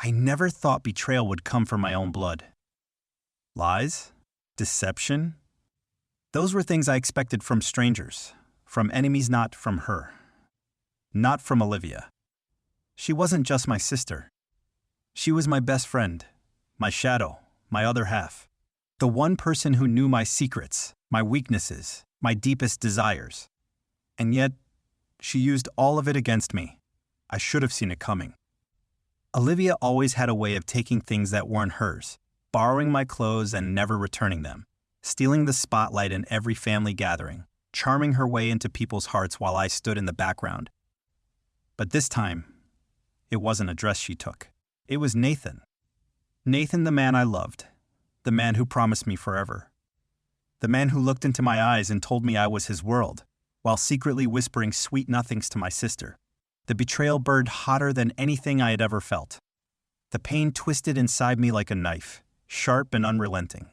I never thought betrayal would come from my own blood. Lies? Deception? Those were things I expected from strangers, from enemies, not from her. Not from Olivia. She wasn't just my sister. She was my best friend, my shadow, my other half. The one person who knew my secrets, my weaknesses, my deepest desires. And yet, she used all of it against me. I should have seen it coming. Olivia always had a way of taking things that weren't hers, borrowing my clothes and never returning them, stealing the spotlight in every family gathering, charming her way into people's hearts while I stood in the background. But this time, it wasn't a dress she took. It was Nathan. Nathan, the man I loved, the man who promised me forever. The man who looked into my eyes and told me I was his world, while secretly whispering sweet nothings to my sister. The betrayal burned hotter than anything I had ever felt. The pain twisted inside me like a knife, sharp and unrelenting.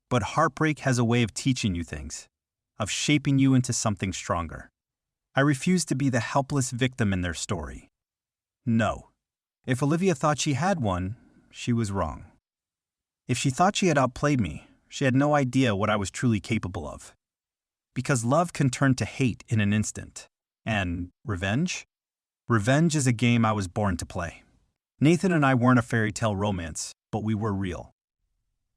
But heartbreak has a way of teaching you things, of shaping you into something stronger. I refused to be the helpless victim in their story. No. If Olivia thought she had one, she was wrong. If she thought she had outplayed me, she had no idea what I was truly capable of. Because love can turn to hate in an instant. And revenge? Revenge is a game I was born to play. Nathan and I weren't a fairy tale romance, but we were real.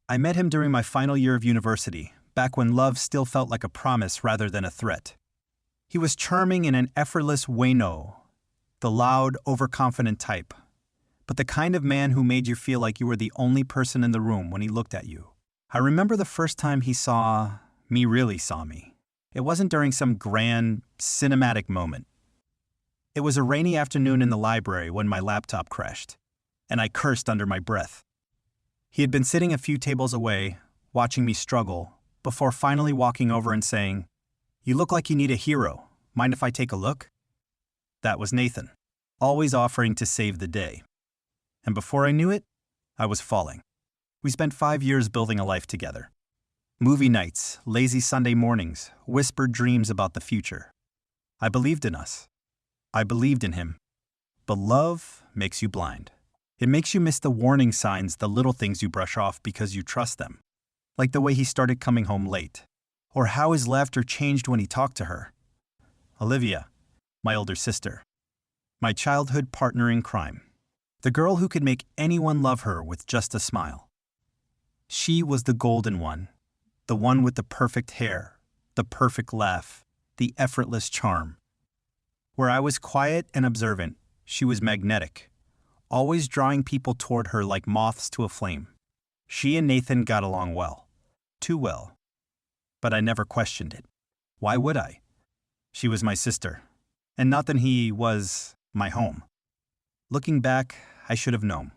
I met him during my final year of university, back when love still felt like a promise rather than a threat. He was charming in an effortless way, the loud, overconfident type, but the kind of man who made you feel like you were the only person in the room when he looked at you. I remember the first time he really saw me. It wasn't during some grand, cinematic moment. It was a rainy afternoon in the library when my laptop crashed, and I cursed under my breath. He had been sitting a few tables away, watching me struggle, before finally walking over and saying, "You look like you need a hero. Mind if I take a look?" That was Nathan, always offering to save the day. And before I knew it, I was falling. We spent 5 years building a life together. Movie nights, lazy Sunday mornings, whispered dreams about the future. I believed in us. I believed in him. But love makes you blind. It makes you miss the warning signs, the little things you brush off because you trust them. Like the way he started coming home late, or how his laughter changed when he talked to her. Olivia, my older sister, my childhood partner in crime, the girl who could make anyone love her with just a smile. She was the golden one, the one with the perfect hair, the perfect laugh, the effortless charm. Where I was quiet and observant, she was magnetic, always drawing people toward her like moths to a flame. She and Nathan got along well, too well. But I never questioned it. Why would I? She was my sister, and not that he was my home. Looking back, I should have known.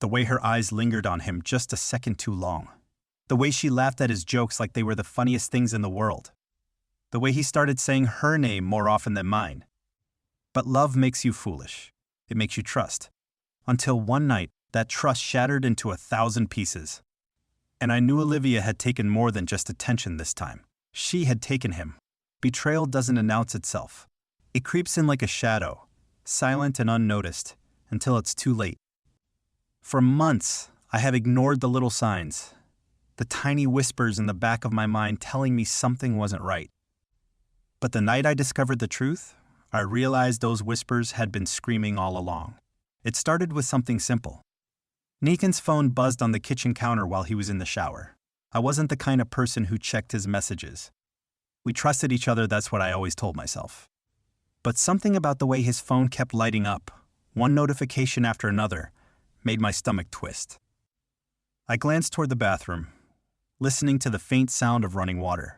The way her eyes lingered on him just a second too long. The way she laughed at his jokes like they were the funniest things in the world. The way he started saying her name more often than mine. But love makes you foolish. It makes you trust. Until one night, that trust shattered into 1,000 pieces. And I knew Olivia had taken more than just attention this time. She had taken him. Betrayal doesn't announce itself. It creeps in like a shadow, silent and unnoticed, until it's too late. For months, I have ignored the little signs, the tiny whispers in the back of my mind telling me something wasn't right. But the night I discovered the truth, I realized those whispers had been screaming all along. It started with something simple. Nathan's phone buzzed on the kitchen counter while he was in the shower. I wasn't the kind of person who checked his messages. We trusted each other, that's what I always told myself. But something about the way his phone kept lighting up, one notification after another, made my stomach twist. I glanced toward the bathroom, listening to the faint sound of running water.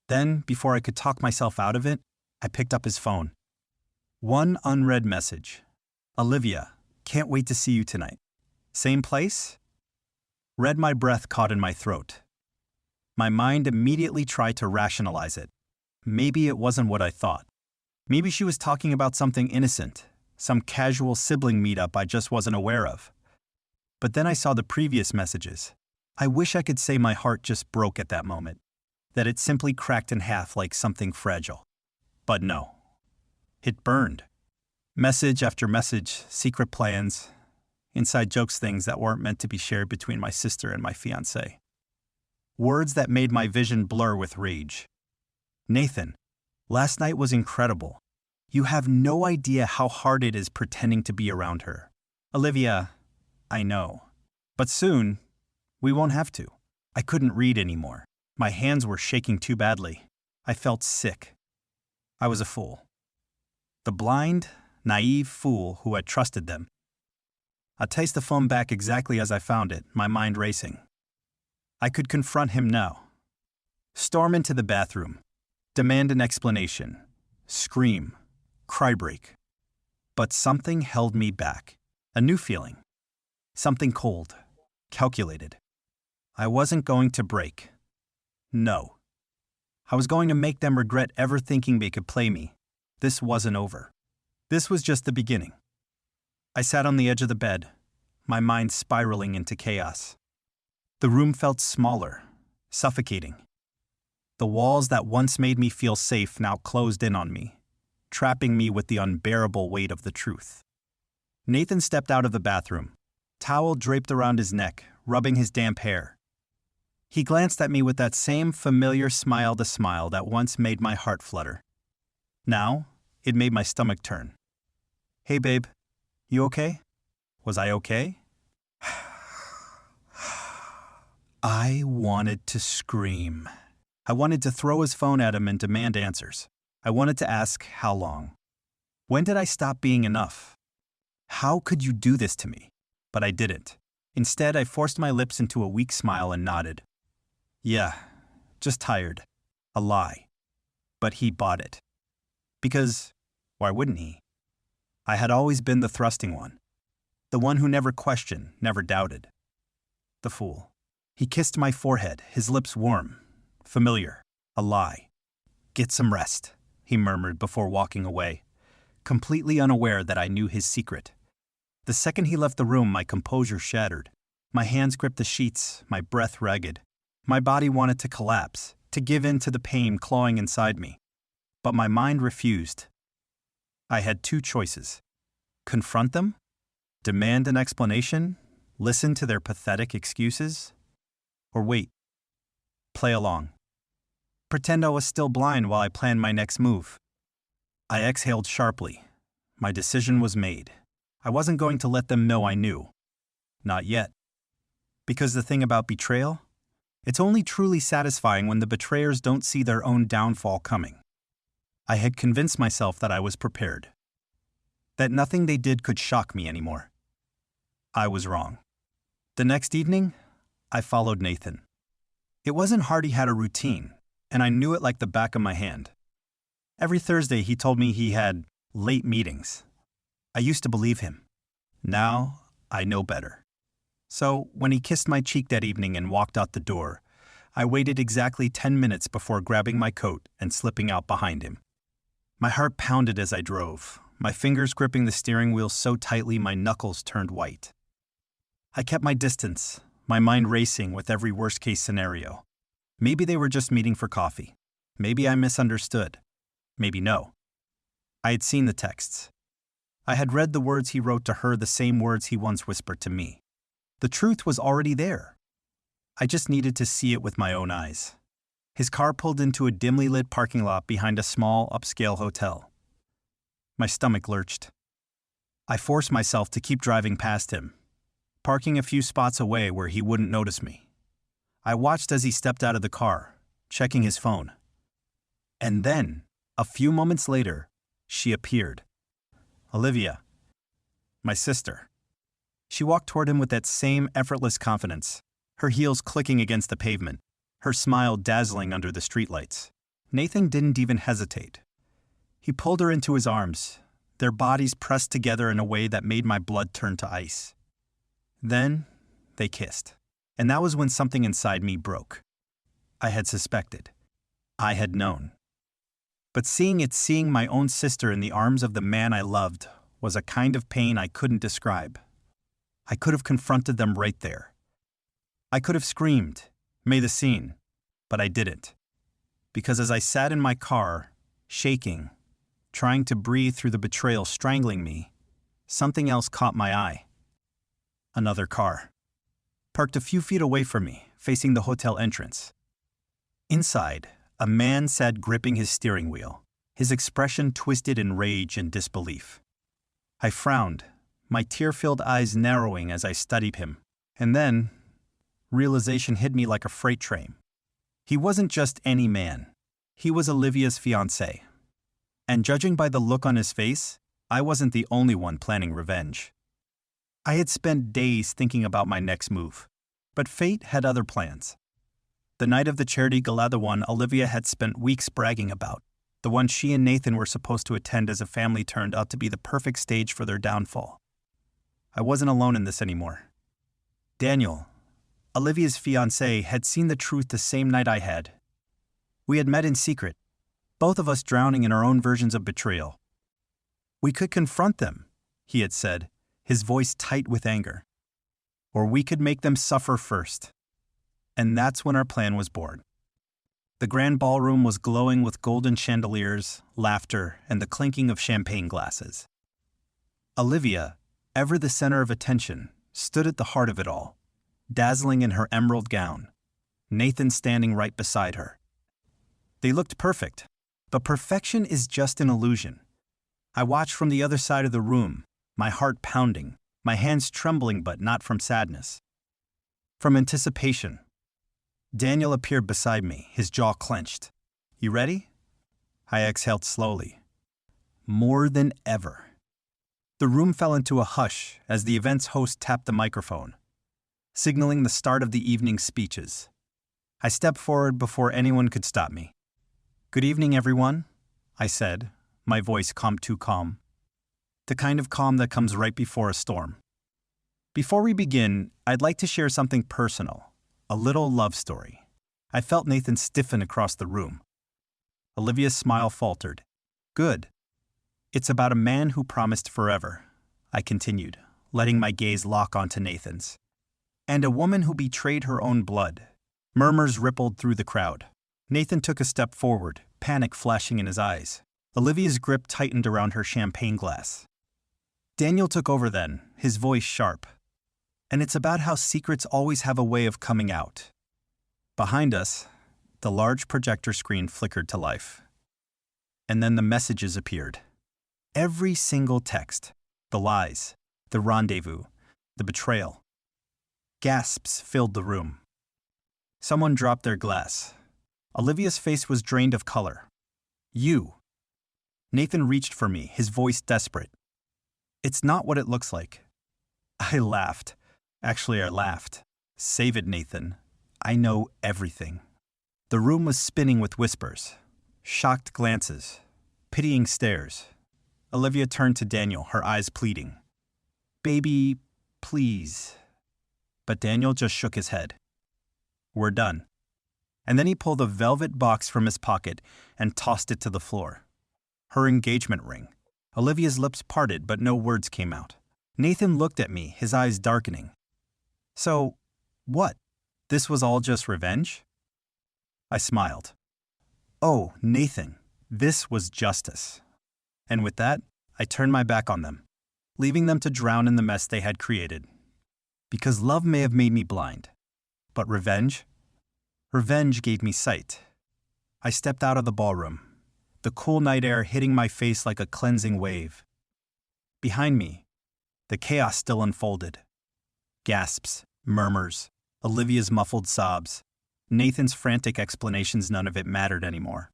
Then, before I could talk myself out of it, I picked up his phone. One unread message. "Olivia, can't wait to see you tonight. Same place?" Read my breath caught in my throat. My mind immediately tried to rationalize it. Maybe it wasn't what I thought. Maybe she was talking about something innocent, some casual sibling meetup I just wasn't aware of. But then I saw the previous messages. I wish I could say my heart just broke at that moment, that it simply cracked in half like something fragile. But no. It burned. Message after message, secret plans, inside jokes, things that weren't meant to be shared between my sister and my fiancé. Words that made my vision blur with rage. Nathan, last night was incredible. You have no idea how hard it is pretending to be around her. Olivia, I know. But soon, we won't have to. I couldn't read anymore. My hands were shaking too badly. I felt sick. I was a fool. The blind, naive fool who had trusted them. I placed the phone back exactly as I found it, my mind racing. I could confront him now. Storm into the bathroom. Demand an explanation. Scream. Cry break. But something held me back. A new feeling. Something cold. Calculated. I wasn't going to break. No. I was going to make them regret ever thinking they could play me. This wasn't over. This was just the beginning. I sat on the edge of the bed, my mind spiraling into chaos. The room felt smaller, suffocating. The walls that once made me feel safe now closed in on me, trapping me with the unbearable weight of the truth. Nathan stepped out of the bathroom, towel draped around his neck, rubbing his damp hair. He glanced at me with that same familiar smile, the smile that once made my heart flutter. Now, it made my stomach turn. Hey babe, you okay? Was I okay? I wanted to scream. I wanted to throw his phone at him and demand answers. I wanted to ask how long. When did I stop being enough? How could you do this to me? But I didn't. Instead, I forced my lips into a weak smile and nodded. Yeah, just tired. A lie. But he bought it. Because, why wouldn't he? I had always been the thrusting one. The one who never questioned, never doubted. The fool. He kissed my forehead, his lips warm, familiar, a lie. Get some rest, he murmured before walking away, completely unaware that I knew his secret. The second he left the room, my composure shattered. My hands gripped the sheets, my breath ragged. My body wanted to collapse, to give in to the pain clawing inside me. But my mind refused. I had two choices. Confront them? Demand an explanation? Listen to their pathetic excuses? Or wait. Play along. Pretend I was still blind while I planned my next move. I exhaled sharply. My decision was made. I wasn't going to let them know I knew. Not yet. Because the thing about betrayal? It's only truly satisfying when the betrayers don't see their own downfall coming. I had convinced myself that I was prepared. That nothing they did could shock me anymore. I was wrong. The next evening, I followed Nathan. It wasn't hard. He had a routine, and I knew it like the back of my hand. Every Thursday he told me he had late meetings. I used to believe him. Now, I know better. So, when he kissed my cheek that evening and walked out the door, I waited exactly 10 minutes before grabbing my coat and slipping out behind him. My heart pounded as I drove, my fingers gripping the steering wheel so tightly my knuckles turned white. I kept my distance, my mind racing with every worst-case scenario. Maybe they were just meeting for coffee. Maybe I misunderstood. Maybe no. I had seen the texts. I had read the words he wrote to her, the same words he once whispered to me. The truth was already there. I just needed to see it with my own eyes. His car pulled into a dimly lit parking lot behind a small, upscale hotel. My stomach lurched. I forced myself to keep driving past him, parking a few spots away where he wouldn't notice me. I watched as he stepped out of the car, checking his phone. And then, a few moments later, she appeared. Olivia. My sister. She walked toward him with that same effortless confidence, her heels clicking against the pavement, her smile dazzling under the streetlights. Nathan didn't even hesitate. He pulled her into his arms, their bodies pressed together in a way that made my blood turn to ice. Then, they kissed. And that was when something inside me broke. I had suspected. I had known. But seeing my own sister in the arms of the man I loved was a kind of pain I couldn't describe. I could have confronted them right there. I could have screamed, made the scene, but I didn't. Because as I sat in my car, shaking, trying to breathe through the betrayal strangling me, something else caught my eye. Another car. Parked a few feet away from me, facing the hotel entrance. Inside, a man sat gripping his steering wheel, his expression twisted in rage and disbelief. I frowned, my tear-filled eyes narrowing as I studied him. And then, realization hit me like a freight train. He wasn't just any man. He was Olivia's fiancé. And judging by the look on his face, I wasn't the only one planning revenge. I had spent days thinking about my next move, but fate had other plans. The night of the charity gala, the one Olivia had spent weeks bragging about, the one she and Nathan were supposed to attend as a family, turned out to be the perfect stage for their downfall. I wasn't alone in this anymore. Daniel, Olivia's fiancé, had seen the truth the same night I had. We had met in secret, both of us drowning in our own versions of betrayal. We could confront them, he had said, his voice tight with anger. Or we could make them suffer first. And that's when our plan was born. The grand ballroom was glowing with golden chandeliers, laughter, and the clinking of champagne glasses. Olivia, ever the center of attention, stood at the heart of it all, dazzling in her emerald gown, Nathan standing right beside her. They looked perfect, but perfection is just an illusion. I watched from the other side of the room, my heart pounding, my hands trembling, but not from sadness. From anticipation. Daniel appeared beside me, his jaw clenched. You ready? I exhaled slowly. More than ever. The room fell into a hush as the event's host tapped the microphone, signaling the start of the evening's speeches. I stepped forward before anyone could stop me. Good evening, everyone, I said, my voice too calm. The kind of calm that comes right before a storm. Before we begin, I'd like to share something personal, a little love story. I felt Nathan stiffen across the room. Olivia's smile faltered. Good. It's about a man who promised forever, I continued, letting my gaze lock onto Nathan's. And a woman who betrayed her own blood. Murmurs rippled through the crowd. Nathan took a step forward, panic flashing in his eyes. Olivia's grip tightened around her champagne glass. Daniel took over then, his voice sharp. And it's about how secrets always have a way of coming out. Behind us, the large projector screen flickered to life. And then the messages appeared. Every single text. The lies, the rendezvous, the betrayal. Gasps filled the room. Someone dropped their glass. Olivia's face was drained of color. You. Nathan reached for me, his voice desperate. It's not what it looks like. I laughed. Actually, I laughed. Save it, Nathan. I know everything. The room was spinning with whispers, shocked glances, pitying stares. Olivia turned to Daniel, her eyes pleading. Baby, please. But Daniel just shook his head. We're done. And then he pulled a velvet box from his pocket and tossed it to the floor. Her engagement ring. Olivia's lips parted, but no words came out. Nathan looked at me, his eyes darkening. So, what? This was all just revenge? I smiled. Oh, Nathan, this was justice. And with that, I turned my back on them, leaving them to drown in the mess they had created. Because love may have made me blind, but revenge gave me sight. I stepped out of the ballroom, the cool night air hitting my face like a cleansing wave. Behind me, the chaos still unfolded. Gasps, murmurs, Olivia's muffled sobs, Nathan's frantic explanations, none of it mattered anymore.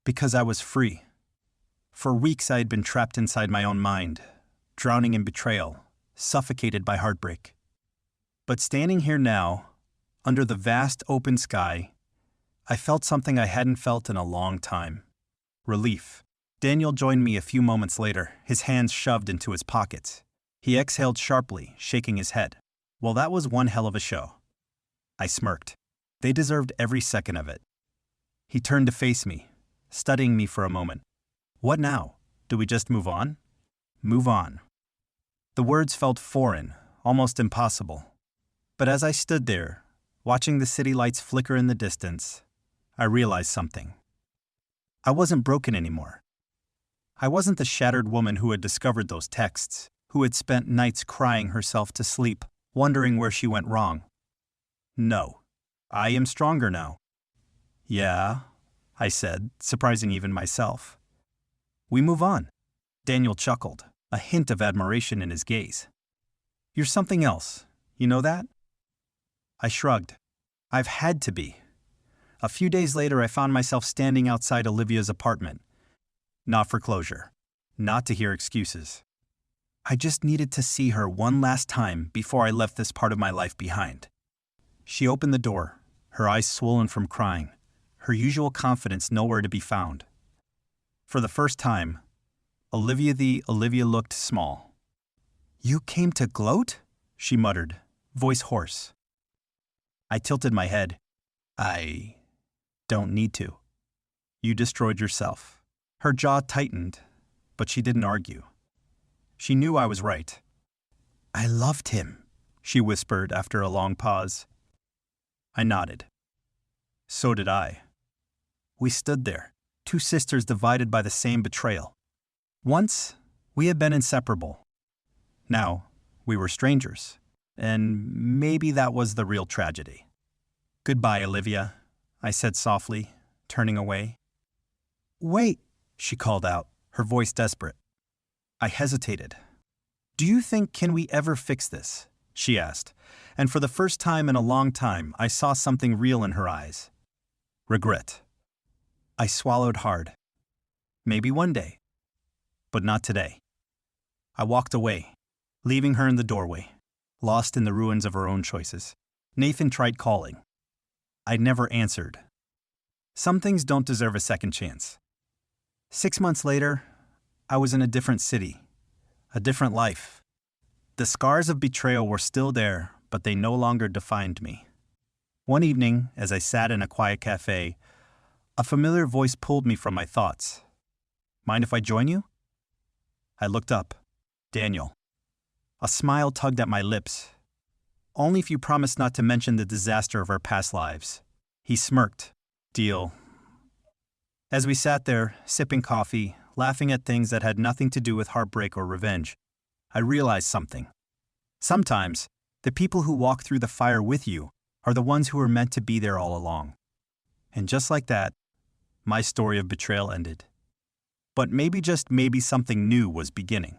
Because I was free. For weeks I had been trapped inside my own mind, drowning in betrayal, suffocated by heartbreak. But standing here now, under the vast open sky, I felt something I hadn't felt in a long time. Relief. Daniel joined me a few moments later, his hands shoved into his pockets. He exhaled sharply, shaking his head. Well, that was one hell of a show. I smirked. They deserved every second of it. He turned to face me, studying me for a moment. What now? Do we just move on? Move on. The words felt foreign, almost impossible. But as I stood there, watching the city lights flicker in the distance, I realized something. I wasn't broken anymore. I wasn't the shattered woman who had discovered those texts, who had spent nights crying herself to sleep, wondering where she went wrong. No, I am stronger now. Yeah, I said, surprising even myself. We move on. Daniel chuckled, a hint of admiration in his gaze. You're something else, you know that? I shrugged. I've had to be. A few days later, I found myself standing outside Olivia's apartment. Not for closure. Not to hear excuses. I just needed to see her one last time before I left this part of my life behind. She opened the door, her eyes swollen from crying, her usual confidence nowhere to be found. For the first time, Olivia looked small. You came to gloat? She muttered, voice hoarse. I tilted my head. I don't need to. You destroyed yourself. Her jaw tightened, but she didn't argue. She knew I was right. I loved him, she whispered after a long pause. I nodded. So did I. We stood there, two sisters divided by the same betrayal. Once, we had been inseparable. Now, we were strangers, and maybe that was the real tragedy. Goodbye, Olivia, I said softly, turning away. Wait, she called out, her voice desperate. I hesitated. Do you think can we ever fix this? She asked, and for the first time in a long time, I saw something real in her eyes. Regret. I swallowed hard. Maybe one day, but not today. I walked away, leaving her in the doorway, lost in the ruins of her own choices. Nathan tried calling. I never answered. Some things don't deserve a second chance. 6 months later, I was in a different city, a different life. The scars of betrayal were still there, but they no longer defined me. One evening, as I sat in a quiet cafe, a familiar voice pulled me from my thoughts. Mind if I join you? I looked up. Daniel. A smile tugged at my lips. Only if you promise not to mention the disaster of our past lives. He smirked. Deal. As we sat there, sipping coffee, laughing at things that had nothing to do with heartbreak or revenge, I realized something. Sometimes, the people who walk through the fire with you are the ones who were meant to be there all along. And just like that, my story of betrayal ended. But maybe just maybe something new was beginning.